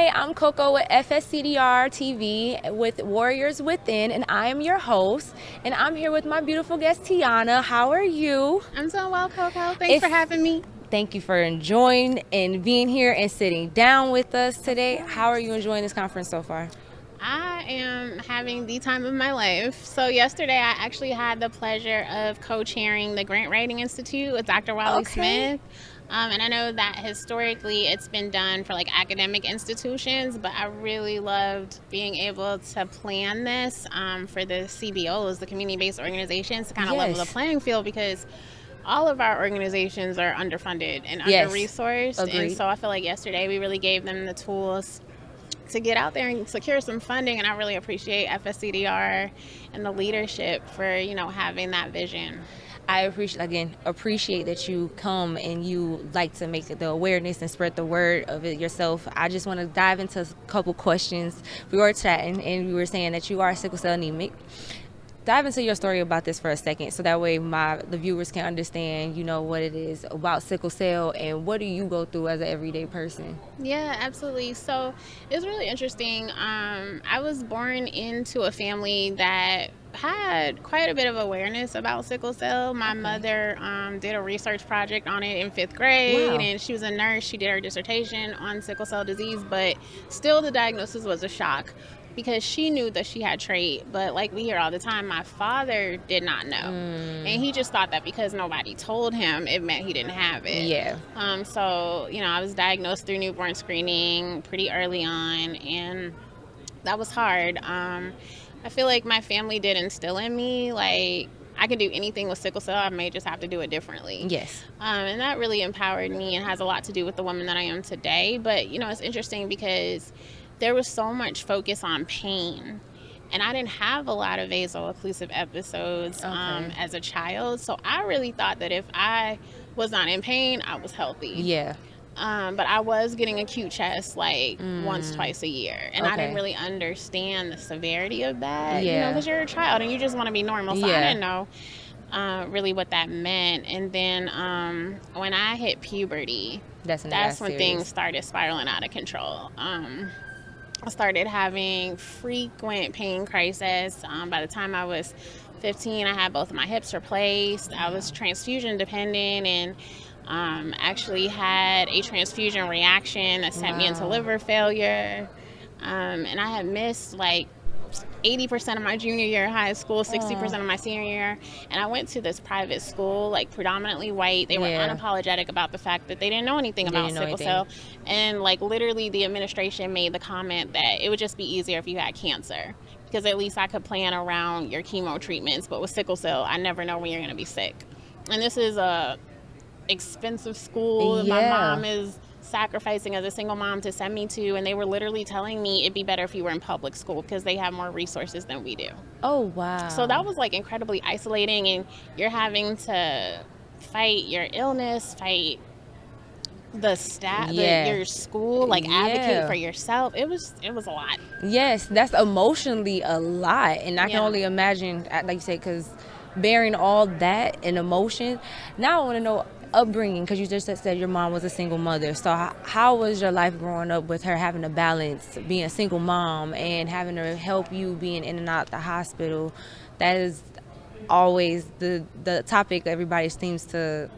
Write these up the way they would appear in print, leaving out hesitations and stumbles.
Hi, I'm Coco with FSCDR TV with Warriors Within, and I am your host. And I'm here with my beautiful guest, Teonna. How are you? I'm doing well, Coco. Thanks for having me. Thank you for enjoying and being here and sitting down with us today. How are you enjoying this conference so far? I am having the time of my life. So yesterday I actually had the pleasure of co-chairing the Grant Writing Institute with Dr. Wiley Smith. And I know that historically it's been done for like academic institutions, but I really loved being able to plan this for the CBOs, the community-based organizations, to kind of level the playing field, because all of our organizations are underfunded and under-resourced. Agreed. And so I feel like yesterday we really gave them the tools to get out there and secure some funding, and I really appreciate FSCDR and the leadership for having that vision. I appreciate that you come and you like to make the awareness and spread the word of it yourself. I just want to dive into a couple questions. We were chatting and we were saying that you are sickle cell anemic. Dive into your story about this for a second, so that way the viewers can understand, what it is about sickle cell and what do you go through as an everyday person. Yeah, absolutely. So it's really interesting. I was born into a family that had quite a bit of awareness about sickle cell. My mother did a research project on it in 5th grade, and she was a nurse. She did her dissertation on sickle cell disease, but still the diagnosis was a shock, because she knew that she had trait, but like we hear all the time, my father did not know. And he just thought that because nobody told him, it meant he didn't have it. Yeah. So, I was diagnosed through newborn screening pretty early on, and that was hard. I feel like my family did instill in me, like, I can do anything with sickle cell. I may just have to do it differently. Yes. And that really empowered me and has a lot to do with the woman that I am today. But, it's interesting because there was so much focus on pain, and I didn't have a lot of vaso-occlusive episodes as a child. So I really thought that if I was not in pain, I was healthy. Yeah. But I was getting acute chest like once, twice a year, and I didn't really understand the severity of that. Because you're a child and you just want to be normal. So I didn't know really what that meant. And then when I hit puberty, that's when things started spiraling out of control. I started having frequent pain crises. By the time I was 15, I had both of my hips replaced. I was transfusion dependent, and actually had a transfusion reaction that sent me into liver failure. And I had missed like 80% of my junior year of high school, 60% of my senior year. And I went to this private school, like predominantly white. They were unapologetic about the fact that they didn't know anything about sickle cell. And like literally the administration made the comment that it would just be easier if you had cancer, because at least I could plan around your chemo treatments. But with sickle cell, I never know when you're going to be sick. And this is a expensive school. My mom is sacrificing as a single mom to send me to, and they were literally telling me it'd be better if you were in public school because they have more resources than we do. Oh, wow. So that was like incredibly isolating, and you're having to fight your illness, fight the staff, your school, like advocate for yourself. It was a lot. Yes, that's emotionally a lot, and I can only imagine, like you said, because bearing all that and emotion. Now I want to know upbringing, because you just said your mom was a single mother. So how was your life growing up with her having to balance being a single mom and having to help you being in and out the hospital? That is always the topic everybody seems to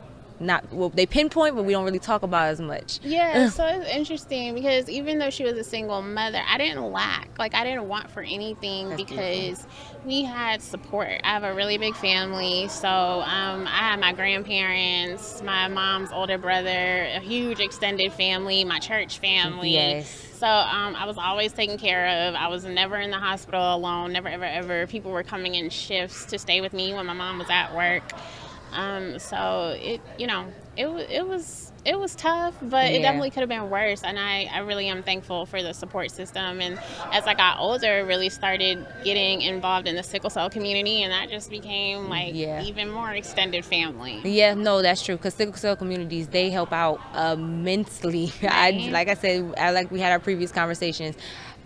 they pinpoint, but we don't really talk about as much. Yeah, so it's interesting because even though she was a single mother, I didn't lack. Like, I didn't want for anything because we had support. I have a really big family, so I had my grandparents, my mom's older brother, a huge extended family, my church family. Yes. So I was always taken care of. I was never in the hospital alone, never, ever, ever. People were coming in shifts to stay with me when my mom was at work. So it was tough, but it definitely could have been worse. And I really am thankful for the support system. And as I got older, really started getting involved in the sickle cell community, and that just became like even more extended family. Yeah, no, that's true. Because sickle cell communities, they help out immensely. Right. Like I said, like we had our previous conversations,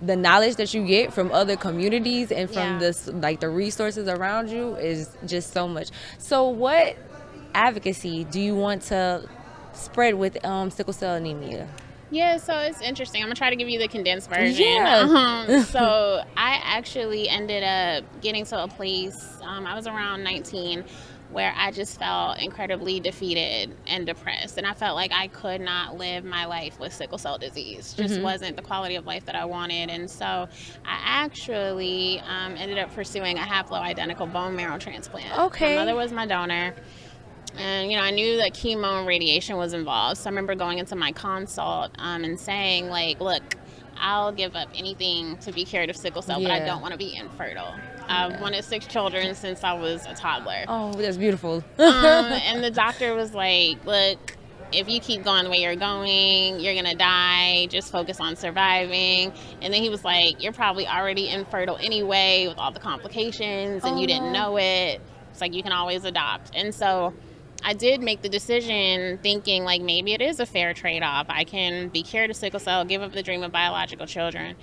the knowledge that you get from other communities and from the resources around you is just so much. So what advocacy do you want to spread with sickle cell anemia? Yeah, so it's interesting. I'm gonna try to give you the condensed version. Yeah. So I actually ended up getting to a place, I was around 19, where I just felt incredibly defeated and depressed. And I felt like I could not live my life with sickle cell disease. Just wasn't the quality of life that I wanted. And so I actually ended up pursuing a haploidentical bone marrow transplant. Okay. My mother was my donor. And, I knew that chemo and radiation was involved. So I remember going into my consult and saying, like, look, I'll give up anything to be cured of sickle cell, but I don't want to be infertile. I've wanted 6 children since I was a toddler. Oh, that's beautiful. And the doctor was like, look, if you keep going the way you're going, you're going to die. Just focus on surviving. And then he was like, you're probably already infertile anyway with all the complications, and you didn't know it. It's like, you can always adopt. And so I did make the decision thinking, like, maybe it is a fair trade-off. I can be cured of sickle cell, give up the dream of biological children.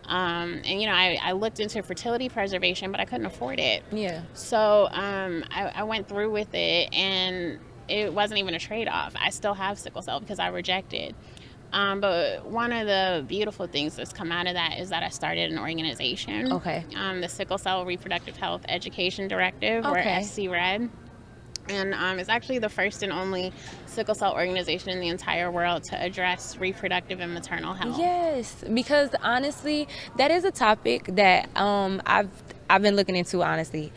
And, I looked into fertility preservation, but I couldn't afford it. Yeah. So I went through with it, and it wasn't even a trade-off. I still have sickle cell because I rejected. But one of the beautiful things that's come out of that is that I started an organization. Okay. The Sickle Cell Reproductive Health Education Directive, or SCRED. And it's actually the first and only sickle cell organization in the entire world to address reproductive and maternal health. Yes, because honestly, that is a topic that I've been looking into. Honestly,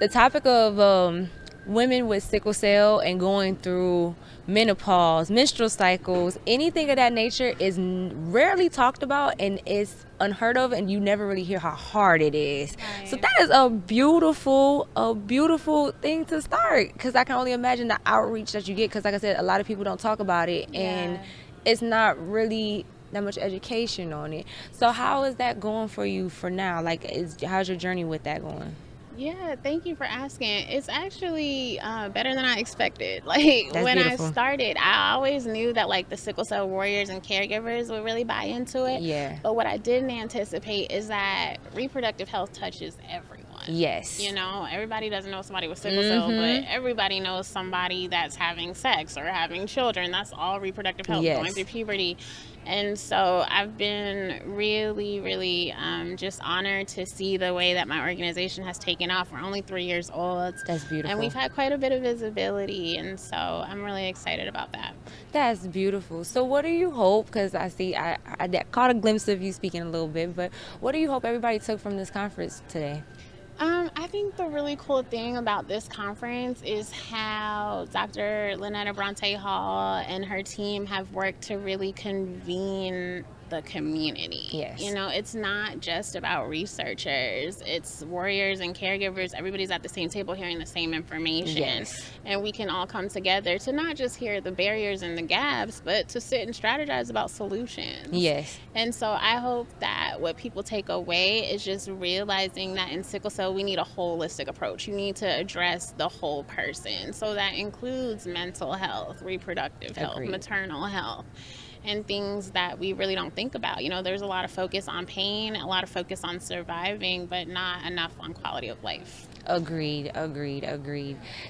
the topic of women with sickle cell and going through menopause, menstrual cycles, anything of that nature is rarely talked about, and is unheard of, and you never really hear how hard it is. Right. So that is a beautiful thing to start, because I can only imagine the outreach that you get, because like I said, a lot of people don't talk about it, and it's not really that much education on it. So how is that going for you for now? Like, how's your journey with that going? Yeah, thank you for asking. It's actually better than I expected. Like, That's when beautiful. I started, I always knew that, like, the sickle cell warriors and caregivers would really buy into it. Yeah. But what I didn't anticipate is that reproductive health touches everyone. Yes. Everybody doesn't know somebody with sickle cell, but everybody knows somebody that's having sex or having children. That's all reproductive health, going through puberty. And so I've been really, really just honored to see the way that my organization has taken off. We're only 3 years old. That's beautiful. And we've had quite a bit of visibility. And so I'm really excited about that. That's beautiful. So what do you hope, because I see, I caught a glimpse of you speaking a little bit, but what do you hope everybody took from this conference today? I think the really cool thing about this conference is how Dr. Lynetta Bronte Hall and her team have worked to really convene the community. Yes. It's not just about researchers. It's warriors and caregivers. Everybody's at the same table hearing the same information. Yes. And we can all come together to not just hear the barriers and the gaps, but to sit and strategize about solutions. Yes. And so I hope that what people take away is just realizing that in sickle cell, we need a holistic approach. You need to address the whole person. So that includes mental health, reproductive health, maternal health, and things that we really don't think about. There's a lot of focus on pain, a lot of focus on surviving, but not enough on quality of life. Agreed.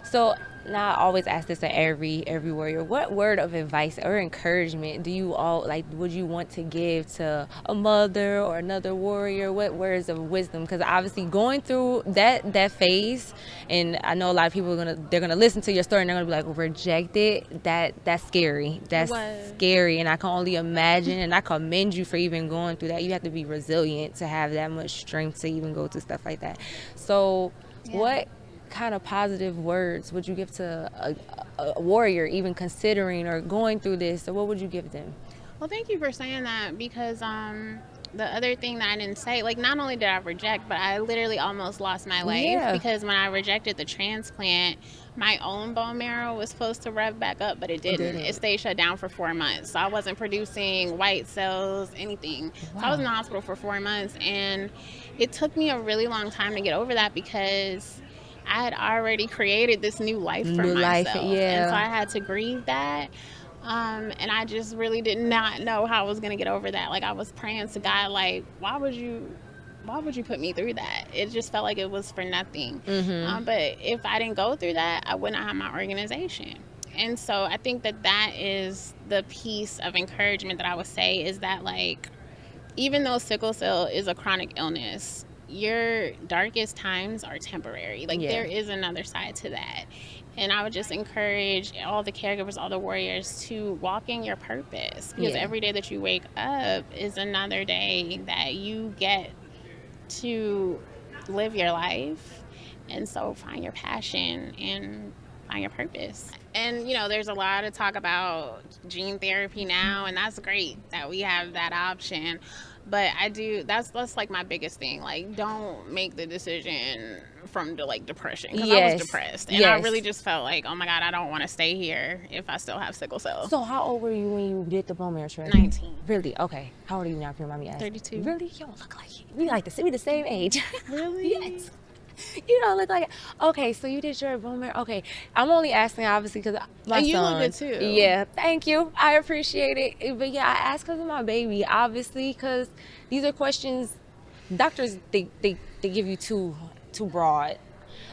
So now I always ask this to every warrior: what word of advice or encouragement do you all would you want to give to a mother or another warrior? What words of wisdom? Because obviously going through that phase, and I know a lot of people they're gonna listen to your story and they're gonna be like, rejected. That's scary. That's scary, and I can only imagine. And I commend you for even going through that. You have to be resilient to have that much strength to even go through stuff like that. So what kind of positive words would you give to a warrior even considering or going through this? So what would you give them? Well, thank you for saying that, because the other thing that I didn't say, not only did I reject, but I literally almost lost my life, because when I rejected the transplant, my own bone marrow was supposed to rev back up, but it didn't. It stayed shut down for 4 months. So I wasn't producing white cells, anything. Wow. So I was in the hospital for 4 months, and it took me a really long time to get over that, because I had already created this new life for myself. And so I had to grieve that. And I just really did not know how I was going to get over that. I was praying to God, why would you put me through that? It just felt like it was for nothing. But if I didn't go through that, I would not have my organization. And so I think that is the piece of encouragement that I would say, is that, like, even though sickle cell is a chronic illness, your darkest times are temporary. Like, there is another side to that. And I would just encourage all the caregivers, all the warriors, to walk in your purpose, because every day that you wake up is another day that you get to live your life. And so find your passion and find your purpose. And, you know, there's a lot of talk about gene therapy now, and that's great that we have that option. But that's like my biggest thing. Like, don't make the decision from depression, because I was depressed, and I really just felt like, oh my God, I don't want to stay here if I still have sickle cell. So how old were you when you did the bone marrow transplant? 19. Really? Okay. How old are you now, if you remind me asking? 32. Really? You don't look like it. We like to be the same age. Really? Yes. You don't look like it. Okay, so you did your bone marrow. Okay, I'm only asking obviously because my and you son. look good too. Yeah, thank you. I appreciate it. But yeah, I asked because of my baby, obviously, because these are questions doctors they give you too broad.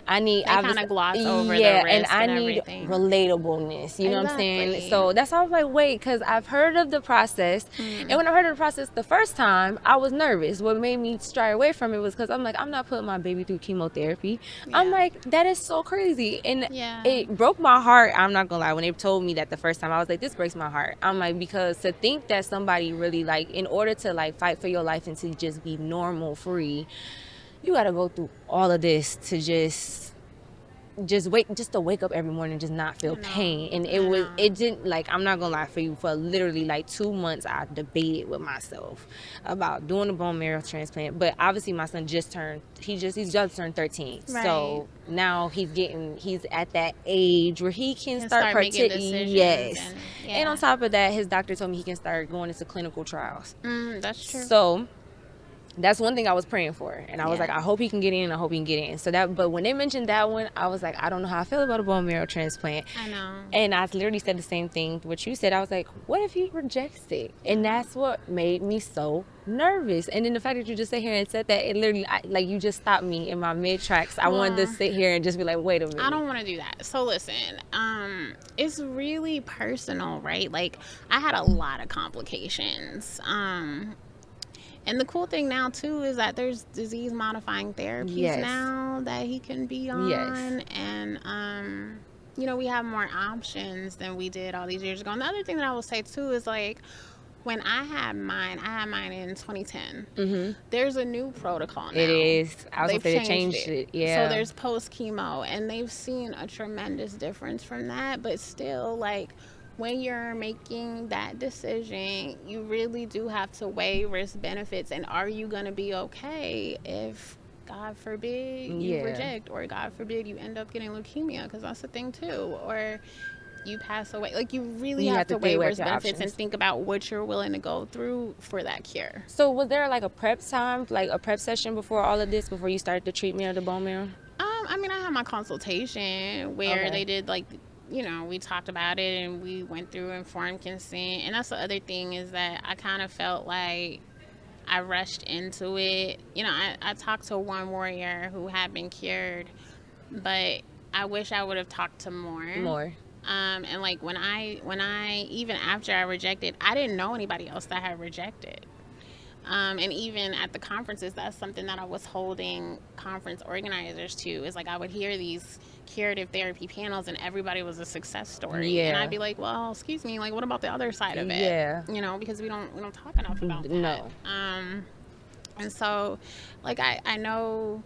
I need, they kind of gloss over the risk and I need everything. Relatableness. You know what I'm saying? So that's why I was like, wait, because I've heard of the process, and when I heard of the process the first time, I was nervous. What made me stray away from it was because I'm like, I'm not putting my baby through chemotherapy. I'm like, that is so crazy, and it broke my heart. I'm not gonna lie. When they told me that the first time, I was like, this breaks my heart. I'm like, because to think that somebody really, like, in order to like fight for your life and to just be normal free, you got to go through all of this to just to wake up every morning and just not feel pain. And it didn't, like, I'm not gonna lie, for you, for literally like 2 months I debated with myself about doing a bone marrow transplant. But obviously my son he's just turned 13, so now he's at that age where he can start participating. And on top of that, his doctor told me he can start going into clinical trials. That's true. So that's one thing I was praying for, and I was like, I hope he can get in. I hope he can get in. So but when they mentioned that one, I was like, I don't know how I feel about a bone marrow transplant. I know. And I literally said the same thing what you said. I was like, what if he rejects it? And that's what made me so nervous. And then the fact that you just sit here and said that, it literally, like, you just stopped me in my mid tracks. I wanted to sit here and just be like, wait a minute. I don't want to do that. So listen, it's really personal, right? Like, I had a lot of complications. And the cool thing now, too, is that there's disease-modifying therapies now that he can be on. And, you know, we have more options than we did all these years ago. And the other thing that I will say, too, is, like, when I had mine in 2010. There's a new protocol now. It is. I was going to say they changed it. So there's post-chemo, and they've seen a tremendous difference from that. But still, like, when you're making that decision, you really do have to weigh risk benefits, and are you going to be okay if, God forbid, you reject, or God forbid you end up getting leukemia, because that's the thing too, or you pass away. Like, you really have to weigh risk benefits and think about what you're willing to go through for that cure. So was there like a prep time, like a prep session before all of this, before you started the treatment of the bone marrow? I mean, I had my consultation where they did, like, you know, we talked about it and we went through informed consent. And that's the other thing, is that I kind of felt like I rushed into it. You know, I talked to one warrior who had been cured, but I wish I would have talked to more. And like when I even after I rejected, I didn't know anybody else that had rejected. And even at the conferences, that's something that I was holding conference organizers to, is like I would hear these curative therapy panels and everybody was a success story. And I'd be like, well, excuse me, like, what about the other side of it? You know, because we don't talk enough about that. And so, like, I know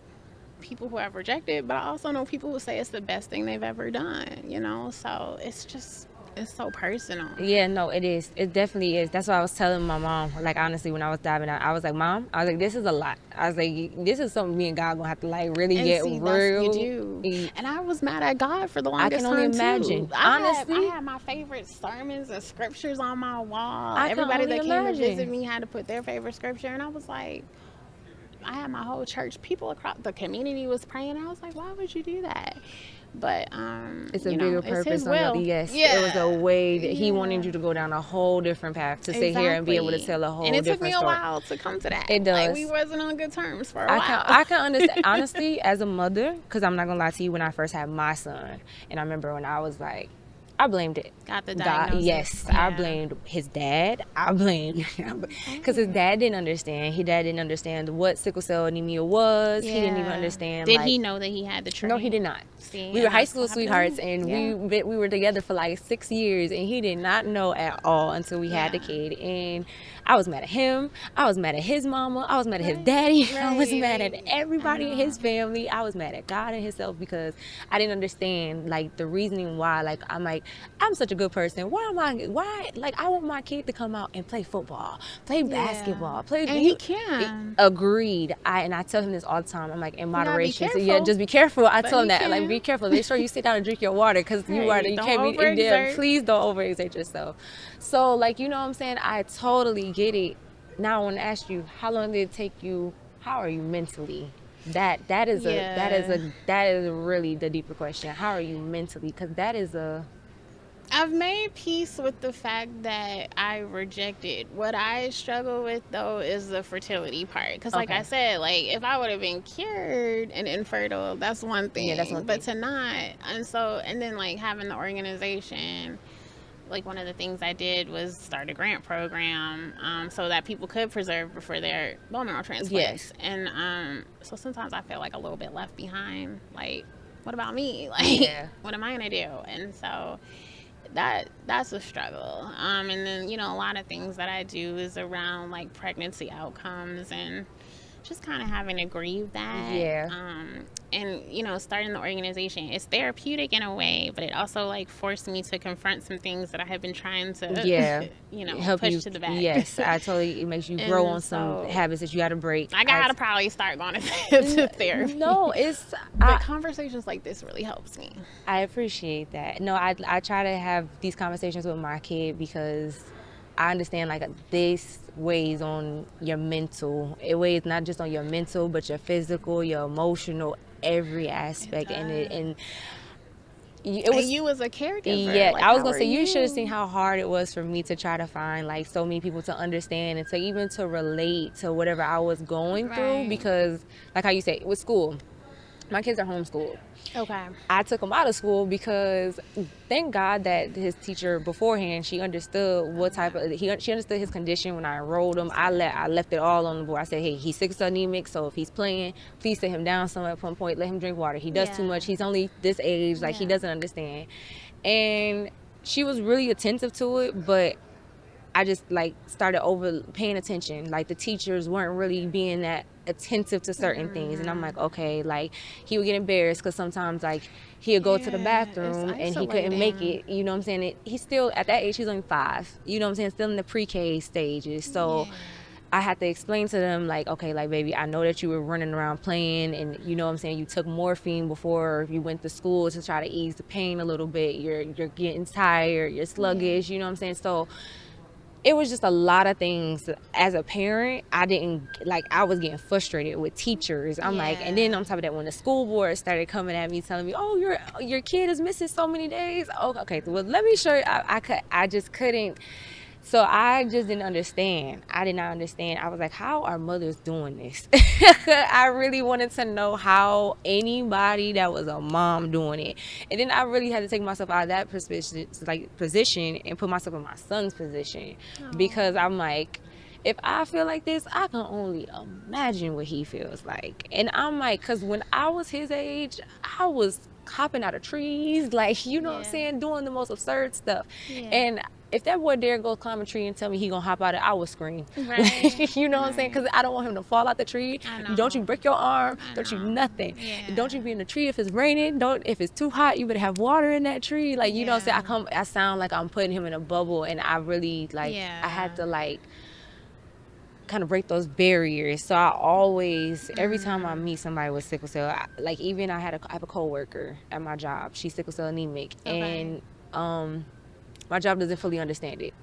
people who have rejected, but I also know people who say it's the best thing they've ever done, you know? So it's so personal. Yeah, no, it is. It definitely is. That's why I was telling my mom, like, honestly, when I was diving out, I was like, Mom, I was like, this is a lot. I was like, this is something me and God gonna have to, like, really get real. You do. And I was mad at God for the longest time, I can only imagine. Too. Honestly, I had my favorite sermons and scriptures on my wall. Everybody that came to visit me had to put their favorite scripture, and I was like, I had my whole church, people across the community was praying. I was like, why would you do that? But it's a bigger purpose on your, it was a way that he wanted you to go down a whole different path, to sit here and be able to tell a whole different story. And it took me a while to come to that. It does. Like, we wasn't on good terms for a while. I can understand, honestly, as a mother, because I'm not gonna lie to you, when I first had my son, and I remember when I was like I blamed it. Got the God, diagnosis. yes, Yeah. I blamed his dad. I blamed because his dad didn't understand. His dad didn't understand what sickle cell anemia was. Yeah. He didn't even understand. Did he know that he had the trait? No, he did not. See, we were high school sweethearts, and we were together for like 6 years, and he did not know at all until we had the kid. And I was mad at him. I was mad at his mama. I was mad at his daddy. I was mad at everybody in his family. I was mad at God and himself because I didn't understand like the reasoning why. Like I'm such a good person. Why like I want my kid to come out and play football, play basketball, play. And he can. Agreed. I tell him this all the time. I'm like, in moderation. So yeah, just be careful. I tell him that, like, be careful. Make sure you sit down and drink your water because you can't be there. Please don't overexert yourself. So like, you know what I'm saying? I totally get it. Now I want to ask you, how long did it take you? How are you mentally? That is really the deeper question. How are you mentally? Because that is I've made peace with the fact that I rejected. What I struggle with, though, is the fertility part. Because, like I said, like, if I would have been cured and infertile, that's one thing. Yeah, that's one thing. But to not. And then, like, having the organization, like, one of the things I did was start a grant program so that people could preserve before their bone marrow transplants. Yes. And so sometimes I feel like a little bit left behind. Like, what about me? Like, what am I going to do? And so that's a struggle. And then, you know, a lot of things that I do is around like pregnancy outcomes and just kind of having to grieve that. Yeah. And, you know, starting the organization, it's therapeutic in a way, but it also like forced me to confront some things that I have been trying to, you know, help push to the back. Yes, it makes you grow on some habits that you got to break. I got to probably start going to therapy. No, but conversations like this really helps me. I appreciate that. No, I try to have these conversations with my kid because I understand like this weighs on your mental. It weighs not just on your mental, but your physical, your emotional, every aspect. And it was you as a caregiver. Yeah, like, I was gonna say you should have seen how hard it was for me to try to find like so many people to understand and to even to relate to whatever I was going through, because like how you say with school, my kids are homeschooled. Okay. I took him out of school because thank God that his teacher beforehand, she understood what type of, she understood his condition when I enrolled him. I left it all on the board. I said, hey, he's sickle cell anemic, so if he's playing, please sit him down somewhere at one point, let him drink water. He does too much. He's only this age, like he doesn't understand. And she was really attentive to it, but I just like started over paying attention. Like the teachers weren't really being that attentive to certain things, and I'm like, okay, like he would get embarrassed because sometimes like he'd go to the bathroom and he couldn't make it, you know what I'm saying? He's still at that age, he's only 5, you know what I'm saying, still in the pre-K stages. So I had to explain to them like, okay, like baby, I know that you were running around playing and you know what I'm saying, you took morphine before you went to school to try to ease the pain a little bit, you're getting tired, you're sluggish, you know what I'm saying? So it was just a lot of things. As a parent, I was getting frustrated with teachers. I'm like, and then on top of that, when the school board started coming at me, telling me, oh, your kid is missing so many days. Oh, okay, well, let me show you. I just couldn't. So I just didn't understand. I did not understand. I was like, how are mothers doing this? I really wanted to know how anybody that was a mom doing it. And then I really had to take myself out of that position and put myself in my son's position. Because I'm like, if I feel like this, I can only imagine what he feels like. And I'm like, because when I was his age, I was hopping out of trees, like, you know what I'm saying, doing the most absurd stuff. And if that boy dare go climb a tree and tell me he gonna hop out of it, I would scream. Right. You know what I'm saying? Because I don't want him to fall out the tree. Don't you break your arm. Don't you nothing. Don't you be in the tree if it's raining. If it's too hot, you better have water in that tree. Like, you know what I'm saying? I sound like I'm putting him in a bubble, and I really, like, I had to, like, kind of break those barriers. So I always, every time I meet somebody with sickle cell, like even I have a coworker at my job. She's sickle cell anemic, and my job doesn't fully understand it.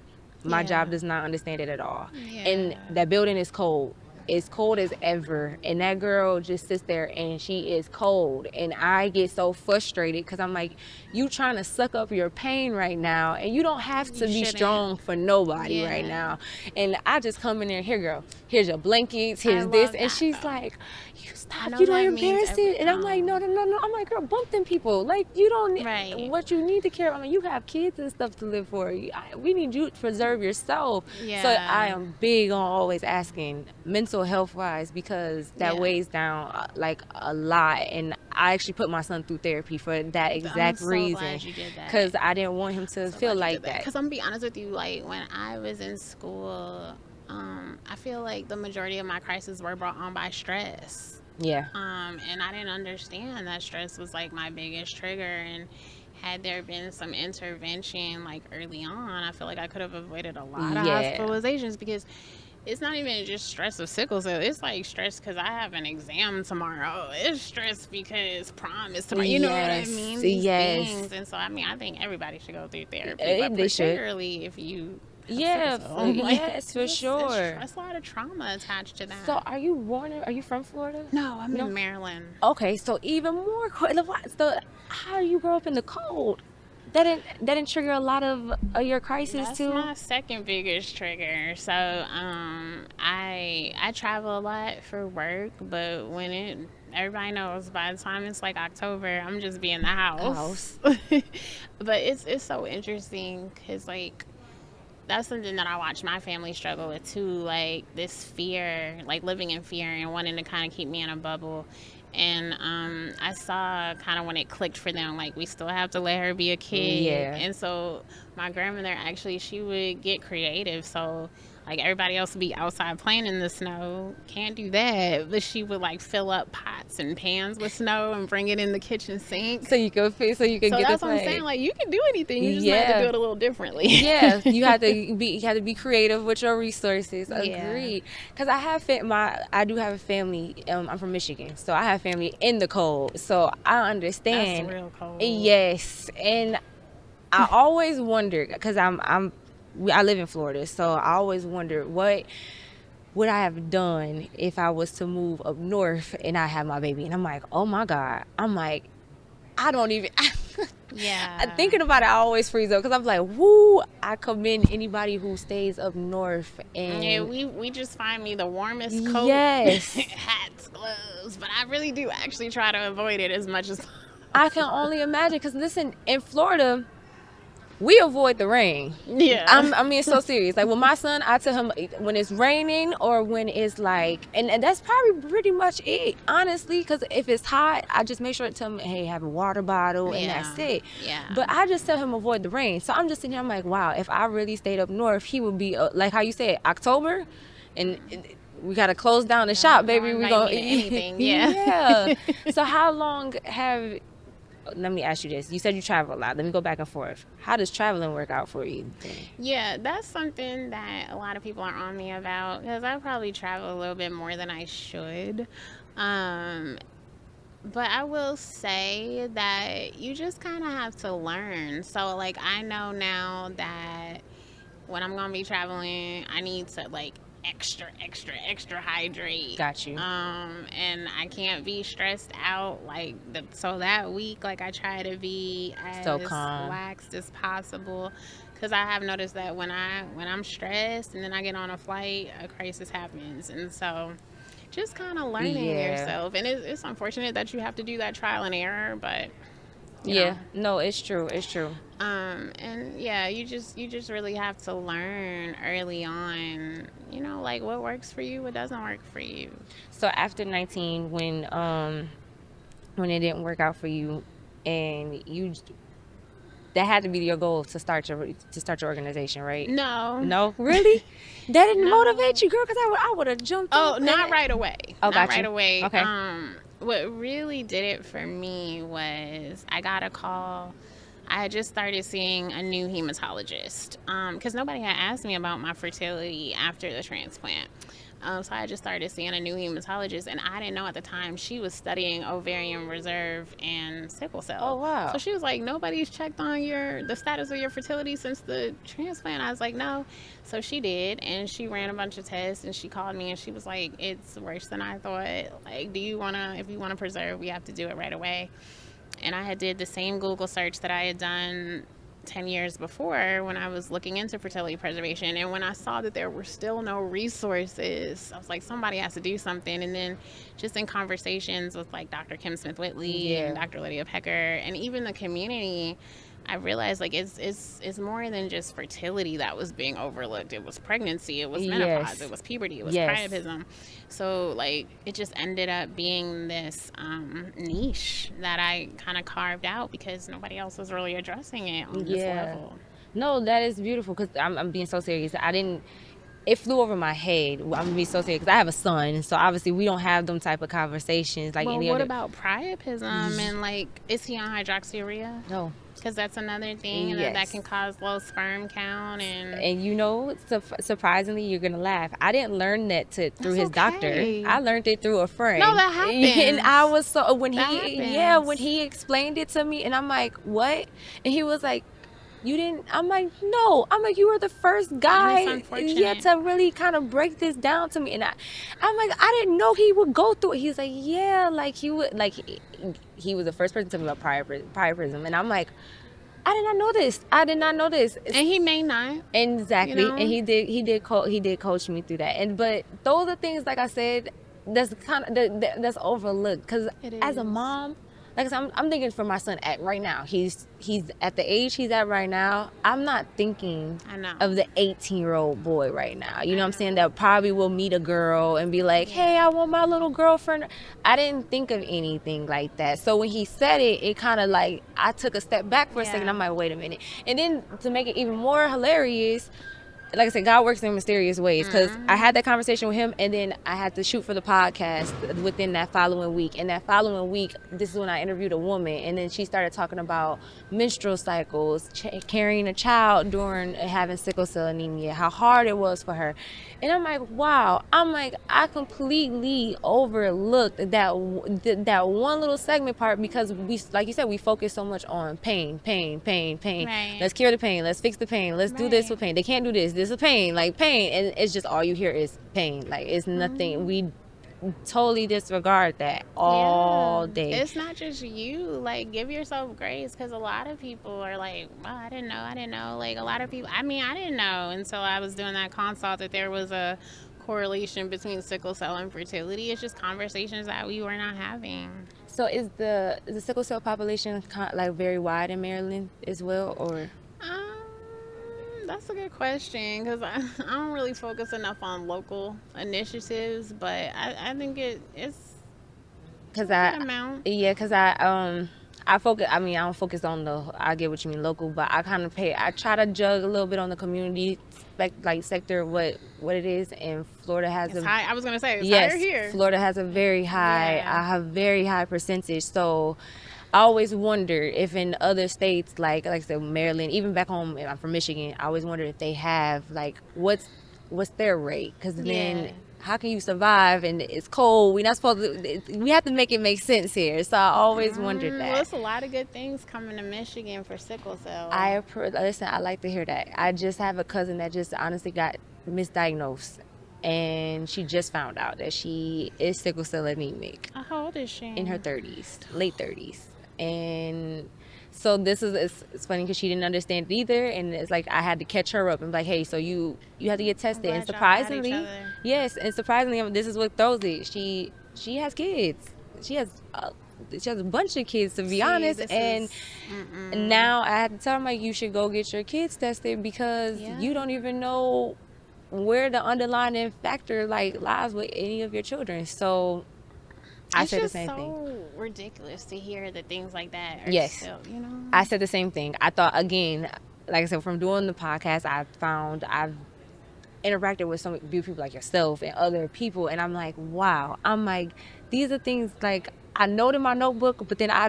My job does not understand it at all. And that building is cold. is cold as ever, and that girl just sits there and she is cold, and I get so frustrated because I'm like, you trying to suck up your pain right now, and you don't have to be strong for nobody right now. And I just come in there, here girl, here's your blankets, here's this, and she's like, you stop, you don't embarrass it. And I'm like, no. I'm like, girl, bump them people. Like, you don't, what you need to care about. I mean, you have kids and stuff to live for. We need you to preserve yourself. So I am big on always asking mental health wise, because that weighs down like a lot. And I actually put my son through therapy for that exact reason, because I didn't want him to feel like that. Because I'm gonna be honest with you, like when I was in school, I feel like the majority of my crises were brought on by stress. Yeah. And I didn't understand that stress was like my biggest trigger, and had there been some intervention like early on, I feel like I could have avoided a lot of hospitalizations, because it's not even just stress of sickle cell. It's like stress because I have an exam tomorrow. It's stress because prom is tomorrow. You know what I mean? These things. And so, I mean, I think everybody should go through therapy, but particularly if you yes, for sure. There's a lot of trauma attached to that. So are you from Florida? No, I'm in Maryland. Okay, so even more. So how do you grow up in the cold? That didn't trigger a lot of your crises too? That's my second biggest trigger. So I travel a lot for work, but when everybody knows by the time it's like October, I'm just be in the house. But it's so interesting because like that's something that I watch my family struggle with too, like this fear, like living in fear and wanting to kind of keep me in a bubble. And I saw kind of when it clicked for them, like we still have to let her be a kid. And so my grandmother actually, she would get creative. So like everybody else would be outside playing in the snow, can't do that, but she would like fill up pots and pans with snow and bring it in the kitchen sink. So you can get that's what I'm saying. Like you can do anything, you just have to do it a little differently. You have to be creative with your resources. Agreed. Because I do have a family. I'm from Michigan, so I have family in the cold. So I understand. That's real cold. Yes, and I always wondered because I live in Florida, so I always wondered what would I have done if I was to move up north and I had my baby. And I'm like, oh my God. I'm like, I don't even. Thinking about it, I always freeze up because I'm like, woo, I commend anybody who stays up north. And we just find me the warmest coat, hats, gloves, but I really do actually try to avoid it as much as possible. I can only imagine because listen, in Florida, we avoid the rain. I mean, it's so serious. Like with my son, I tell him when it's raining or when it's like, and that's probably pretty much it, honestly. Because if it's hot, I just make sure to tell him, hey, have a water bottle, and that's it. But I just tell him avoid the rain. So I'm just sitting here, I'm like, wow, if I really stayed up north, he would be like how you said, October, and we gotta close down the shop, baby. We gonna eat anything. So how long have? Let me ask you this. You said you travel a lot. Let me go back and forth. How does traveling work out for you? Yeah, that's something that a lot of people are on me about because I probably travel a little bit more than I should. But I will say that you just kind of have to learn. So, like, I know now that when I'm going to be traveling, I need to, like, extra hydrate. Got you. And I can't be stressed out so that week, like I try to be as so calm, relaxed as possible, because I have noticed that when I'm stressed and then I get on a flight, a crisis happens. And so just kind of learning yourself, and it's unfortunate that you have to do that trial and error, but you know. No, it's true. And yeah, you just really have to learn early on, you know, like what works for you, what doesn't work for you. So after 19, when it didn't work out for you, and that had to be your goal to start your organization, right? No, really? That didn't motivate you, girl? Because I would have jumped. Not right away. Not right away. Okay. What really did it for me was I got a call I had just started seeing a new hematologist because nobody had asked me about my fertility after the transplant. So I just started seeing a new hematologist, and I didn't know at the time she was studying ovarian reserve and sickle cell. Oh, wow. So she was like, nobody's checked on the status of your fertility since the transplant. I was like, no. So she did, and she ran a bunch of tests, and she called me, and she was like, it's worse than I thought. Like, if you want to preserve, we have to do it right away. And I had did the same Google search that I had done 10 years before when I was looking into fertility preservation. And when I saw that there were still no resources, I was like, somebody has to do something. And then just in conversations with like Dr. Kim Smith-Whitley and Dr. Lydia Pecker and even the community, I realized like it's more than just fertility that was being overlooked. It was pregnancy, it was menopause, it was puberty, it was priapism. So like it just ended up being this niche that I kind of carved out because nobody else was really addressing it on this level. No, that is beautiful because I'm being so serious. It flew over my head. I'm gonna be so serious because I have a son, so obviously we don't have them type of conversations like any what other. about priapism and like is he on hydroxyurea? No. Because that's another thing that can cause low sperm count. And you know, surprisingly, you're going to laugh. I didn't learn that through his doctor. I learned it through a friend. No, that happens. And I was so, when he explained it to me, and I'm like, what? And he was like, you didn't? I'm like, no. I'm like, you were the first guy to really kind of break this down to me. And I'm like, I didn't know he would go through it. He's like, yeah, like he would, like he was the first person to tell me about priapism. And I'm like, I did not know this. I did not know this. And he may not. Exactly. You know? And he did coach me through that. But those are things, like I said, that's kind of that's overlooked. Because as a mom, like I said, I'm thinking for my son right now. He's at the age he's at right now. I'm not thinking of the 18-year-old boy right now. You know what I'm saying? That probably will meet a girl and be like, hey, I want my little girlfriend. I didn't think of anything like that. So when he said it, it kind of like, I took a step back for a second. I'm like, wait a minute. And then to make it even more hilarious, like I said, God works in mysterious ways because I had that conversation with him and then I had to shoot for the podcast within that following week. And that following week, this is when I interviewed a woman and then she started talking about menstrual cycles, carrying a child during having sickle cell anemia, how hard it was for her. And I'm like, wow. I'm like, I completely overlooked that one little segment part because we, like you said, we focus so much on pain. Right. Let's cure the pain. Let's fix the pain. Let's do this with pain. They can't do this. This is pain. Like pain. And it's just all you hear is pain. Like it's nothing. We totally disregard that all day. It's not just you. Like give yourself grace because a lot of people are like, well, I didn't know. Like a lot of people, I didn't know until I was doing that consult that there was a correlation between sickle cell and fertility. It's just conversations that we were not having. So is the sickle cell population like very wide in Maryland as well, or? That's a good question because I don't really focus enough on local initiatives, but I think it's because I focus. I mean, I don't focus on I get what you mean, local, but I kind of I try to jug a little bit on the community sector, what it is, and Florida has high. I was gonna say it's higher here. Florida has a very high. I have very high percentage, so. I always wonder if in other states, like I said, Maryland, even back home, I'm from Michigan, I always wonder if they have, like, what's their rate? Because then how can you survive? And it's cold. We're not supposed to, we have to make it make sense here. So I always wondered that. Well, it's a lot of good things coming to Michigan for sickle cell. Listen, I like to hear that. I just have a cousin that just honestly got misdiagnosed. And she just found out that she is sickle cell anemic. How old is she? In her 30s, late 30s. And so it's funny because she didn't understand it either, and it's like I had to catch her up and be like, hey, so you have to get tested. And surprisingly, this is what throws it. She has kids. She has a bunch of kids, to be honest. And now I had to tell her, like, you should go get your kids tested because you don't even know where the underlying factor lies with any of your children. So I said the same thing. It's so ridiculous to hear that things like that are still, you know. I said the same thing. I thought, again, like I said, from doing the podcast, I've interacted with some beautiful people like yourself and other people, and I'm like, wow. I'm like, these are things like I know it in my notebook, but then I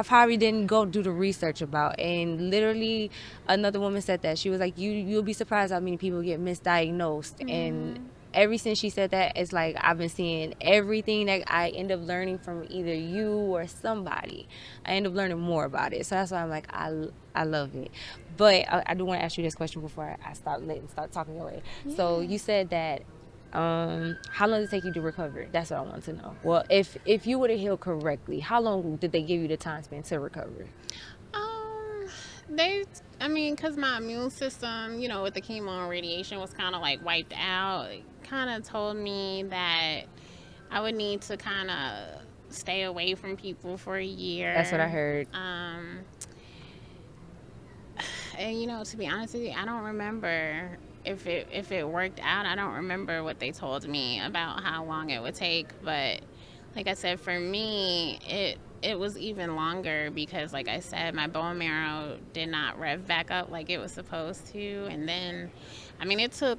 probably didn't go do the research about. And literally, another woman said that she was like, you'll be surprised how many people get misdiagnosed. And ever since she said that, it's like I've been seeing everything that I end up learning from either you or somebody. I end up learning more about it. So that's why I'm like, I love it. But I do want to ask you this question before I start talking away. Yeah. So you said that how long did it take you to recover? That's what I want to know. Well, if you would have healed correctly, how long did they give you the time span to recover? Because my immune system, with the chemo and radiation was kind of like wiped out, it kind of told me that I would need to kind of stay away from people for a year. That's what I heard. And to be honest with you, I don't remember if it worked out. I don't remember what they told me about how long it would take. But like I said, for me, it was even longer because, like I said, my bone marrow did not rev back up like it was supposed to. And then, it took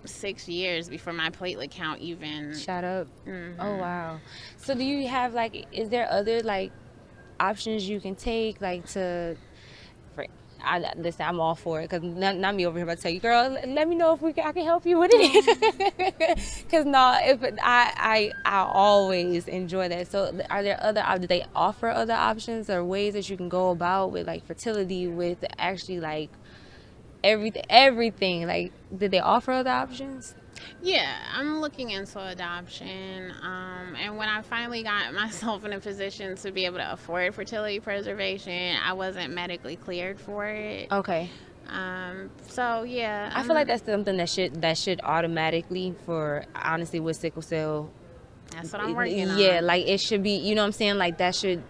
6 years before my platelet count even shot up. Mm-hmm. Oh, wow. So do you have, is there other, options you can take, listen, I'm all for it, because not me over here about to tell you, girl, let me know if I can help you with it. Because I always enjoy that. So are there do they offer other options or ways that you can go about with fertility, with actually everything? Did they offer other options? Yeah, I'm looking into adoption. And when I finally got myself in a position to be able to afford fertility preservation, I wasn't medically cleared for it. Okay. So yeah. I feel like that's something that should automatically, for honestly, with sickle cell. That's what I'm working on. Yeah, it should be, you know what I'm saying?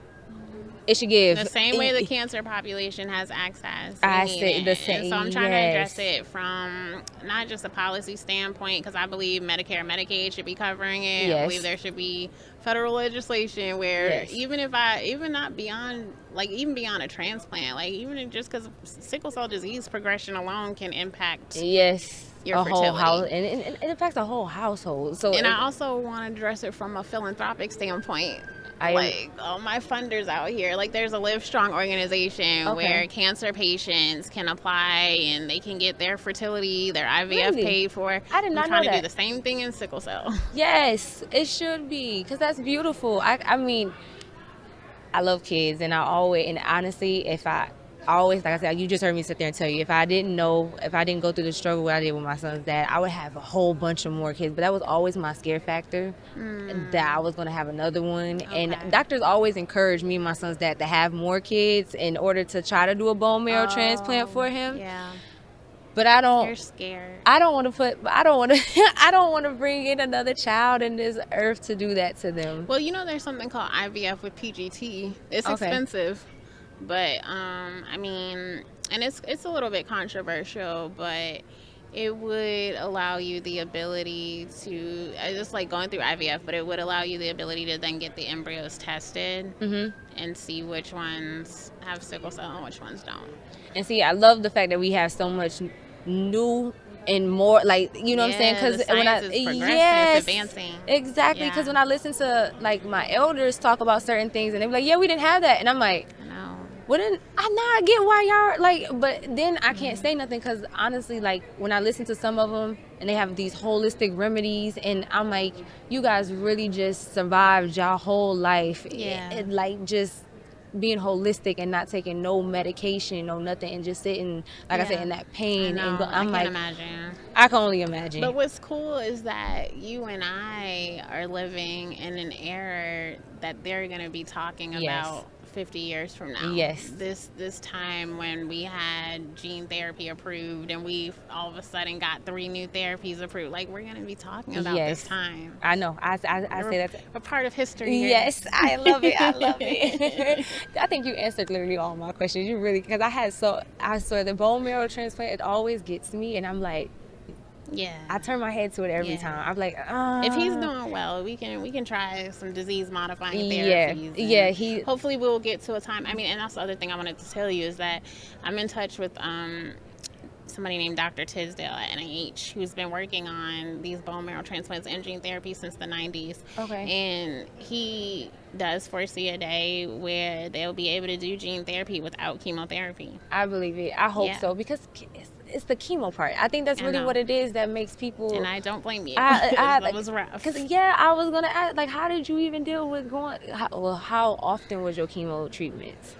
It should give the same way the cancer population has access. I say the same. And so I'm trying to address it from not just a policy standpoint, because I believe Medicare and Medicaid should be covering it. Yes. I believe there should be federal legislation where even beyond a transplant, even just because sickle cell disease progression alone can impact your fertility. Whole house, and it affects a whole household. So, I also want to address it from a philanthropic standpoint. All my funders out here, there's a Live Strong organization where cancer patients can apply and they can get their fertility, their IVF paid for. I did not know that. I'm trying to do the same thing in sickle cell. Yes, it should be, because that's beautiful. I love kids, and honestly, like I said, you just heard me sit there and tell you, if I didn't go through the struggle what I did with my son's dad, I would have a whole bunch of more kids. But that was always my scare factor, that I was going to have another one. Okay. And doctors always encouraged me and my son's dad to have more kids in order to try to do a bone marrow transplant for him. Yeah. But I don't. You're scared. I don't want to bring in another child in this earth to do that to them. Well, there's something called IVF with PGT. It's expensive. But and it's a little bit controversial, but it would allow you the ability to, just like going through IVF, but it would allow you the ability to then get the embryos tested and see which ones have sickle cell and which ones don't. And see, I love the fact that we have so much new and more, you know what I'm saying? Because when it's advancing. Exactly. Because when I listen to my elders talk about certain things, and they be like, "Yeah, we didn't have that," and I'm like, well, then I get why y'all but then I can't say nothing, because honestly, when I listen to some of them and they have these holistic remedies, and I'm like, you guys really just survived y'all whole life. Just being holistic and not taking no medication, no nothing, and just sitting, I said, in that pain. I can't imagine. I can only imagine. But what's cool is that you and I are living in an era that they're going to be talking about 50 years from now. Yes. This time when we had gene therapy approved, and we all of a sudden got 3 new therapies approved. We're going to be talking about this time. I know. I say that's a part of history here. Yes, I love it. I love it. I think you answered literally all my questions. You really, because I swear the bone marrow transplant, it always gets me, and I'm like, yeah, I turn my head to it every time. I'm like, if he's doing well, we can try some disease modifying therapies. Hopefully we'll get to a time. And that's the other thing I wanted to tell you, is that I'm in touch with somebody named Dr. Tisdale at NIH who's been working on these bone marrow transplants and gene therapy since the 90s. Okay. And he does foresee a day where they'll be able to do gene therapy without chemotherapy. I believe it. I hope so, because it's the chemo part. I think that's really what it is that makes people. And I don't blame you. That was rough. Because I was gonna ask, like, how did you even deal with how often was your chemo treatments?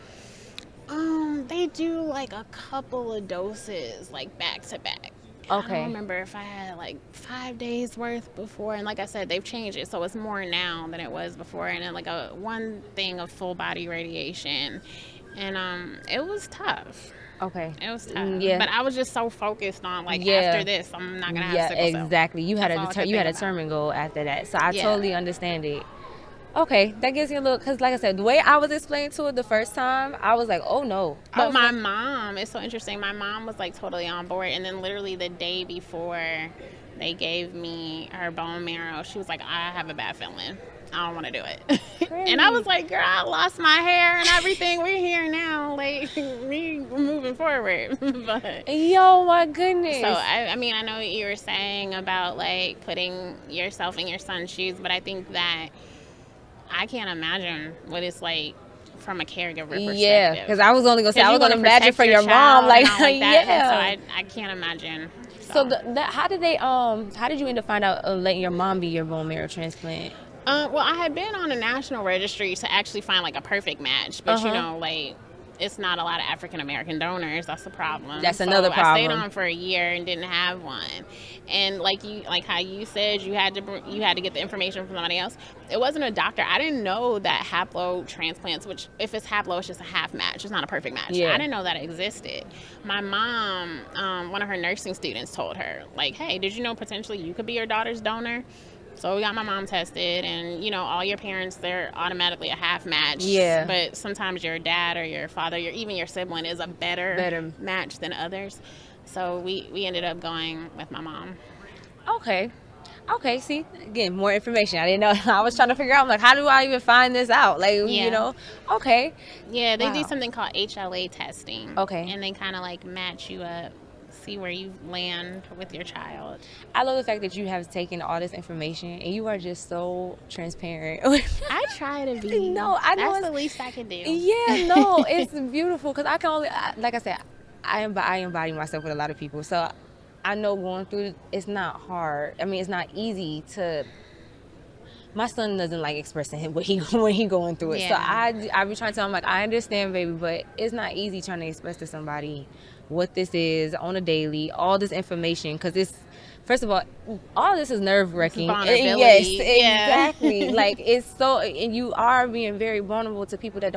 They do like a couple of doses, like back to back. Okay. I don't remember if I had like 5 days worth before, and like I said, they've changed it, so it's more now than it was before. And then like one thing of full body radiation, and it was tough. Okay. It was tough. Yeah. But I was just so focused on like after this, I'm not gonna have sickle cell. Exactly. You had a determined goal after that, so I totally understand it. Okay, that gives you a little, because like I said, the way I was explained to it the first time, I was like, oh no. But my mom, it's so interesting, my mom was like totally on board, and then literally the day before they gave me her bone marrow, she was like, I have a bad feeling. I don't want to do it. And I was like, girl, I lost my hair and everything. We're here now. Like, we're moving forward. But, yo, my goodness. So, I mean, I know what you were saying about, like, putting yourself in your son's shoes, but I think that I can't imagine what it's like from a caregiver perspective. Yeah, because I was only going to say, I was going to imagine for your mom. Like that. Yeah. So I can't imagine. So how did you end up find out letting your mom be your bone marrow transplant? Well, I had been on a national registry to actually find like a perfect match, but you know, like it's not a lot of African American donors. That's the problem. That's another problem. I stayed on for a year and didn't have one. And like how you said, you had to get the information from somebody else. It wasn't a doctor. I didn't know that haplo transplants, which if it's haplo, it's just a half match. It's not a perfect match. Yeah. I didn't know that existed. My mom, one of her nursing students told her, like, hey, did you know potentially you could be your daughter's donor? So we got my mom tested, and you know, all your parents, they're automatically a half match. Yeah. But sometimes your dad or your father, even your sibling, is a better match than others. So we ended up going with my mom. Okay. See, again, more information. I didn't know. I was trying to figure out, like, how do I even find this out? Like, you know. Okay. Yeah, they do something called HLA testing. Okay. And they kind of like match you up. See where you land with your child. I love the fact that you have taken all this information and you are just so transparent. I try to be. No, I know that's the least I can do. Yeah, no, it's beautiful because I can only, like I said, I embody myself with a lot of people, so I know going through it's not hard. I mean, it's not easy to. My son doesn't like expressing when he going through it, so I be trying to tell him, like, I understand, baby, but it's not easy trying to express to somebody what this is on a daily, all this information, because it's, first of all this is nerve-wracking. Yes, exactly. Like, it's so, and you are being very vulnerable to people that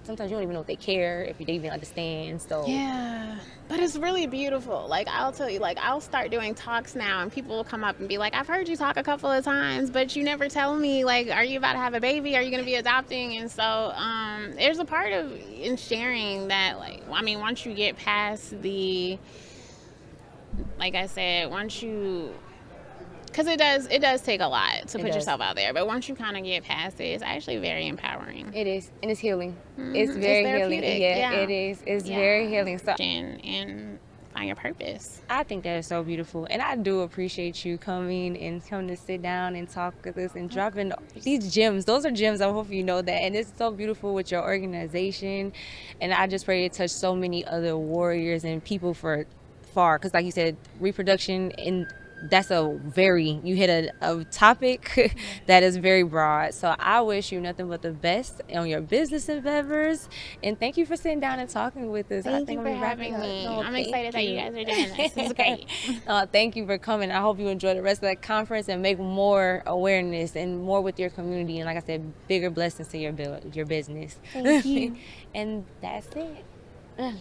sometimes you don't even know if they care, if they even understand. So yeah, but it's really beautiful. Like, I'll tell you, like, I'll start doing talks now and people will come up and be like, I've heard you talk a couple of times, but you never tell me, like, are you about to have a baby? Are you going to be adopting? And so there's a part of in sharing that, like, I mean, once you get past the, like I said, because it does take a lot to put yourself out there, but once you kind of get past it, it's actually very empowering. It is, and it's healing. It's very healing. Yeah, it is. It's very healing. So and find your purpose. I think that is so beautiful, and I do appreciate you coming to sit down and talk with us and dropping these gems. Those are gems. I hope you know that, and it's so beautiful with your organization, and I just pray to touch so many other warriors and people far, because like you said, reproduction and that's you hit a topic that is very broad. So I wish you nothing but the best on your business endeavors, and thank you for sitting down and talking with us. Thank you for having me. I'm excited that you guys are doing this. This is great. Thank you for coming. I hope you enjoy the rest of that conference and make more awareness and more with your community, and like I said, bigger blessings to your business. Thank you. And that's it.